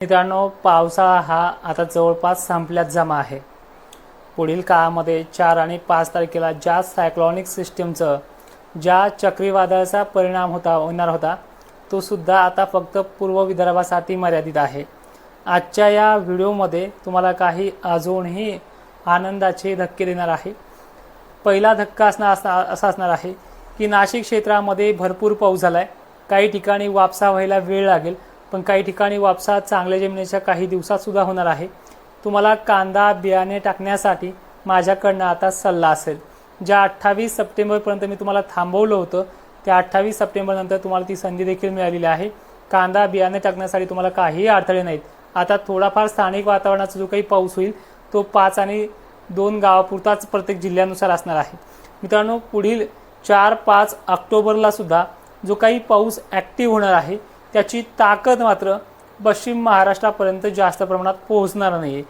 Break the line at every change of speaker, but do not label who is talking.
मित्रांनो, पावसाळा हा आता जवळपास संपल्यात जमा आहे। पुढील काळामध्ये 4 आणि 5 तारखेला ज्या सायक्लॉनिक सिस्टीमचं ज्या चक्रीवादळाचा परिणाम होणार होता तो सुद्धा आता फक्त पूर्व विदर्भासाठी मर्यादित आहे। आजच्या या व्हिडिओमध्ये तुम्हाला काही अजूनही आनंदाचे धक्के देणार आहे। पहिला धक्का असा असणार आहे की नाशिक क्षेत्रामध्ये भरपूर पाऊस झालाय। काही ठिकाणी वापसा व्हायला वेळ लागेल, पण काही ठिकाणी वापसा चांगल्या जमिनीच्या काही दिवसात सुद्धा होणार आहे। तुम्हाला कांदा बियाणे टाकण्यासाठी माझ्याकडनं आता सल्ला असेल। ज्या 28 सप्टेंबरपर्यंत मी तुम्हाला थांबवलं होतं त्या 28 सप्टेंबर नंतर तुम्हाला ती संधी देखील मिळालेली आहे। कांदा बियाणे टाकण्यासाठी तुम्हाला काही अडथळे नाहीत। आता थोडाफार स्थानिक वातावरणाचा जो काही पाऊस होईल तो 5 आणि 2 गावापुरताच प्रत्येक जिल्ह्यानुसार असणार आहे। मित्रांनो, पुढील 4-5 ऑक्टोबरला सुद्धा जो काही पाऊस ॲक्टिव्ह होणार आहे त्याची ताकद मात्र पश्चिम महाराष्ट्रापर्यंत जास्त प्रमाणात पोहोचणार नाही।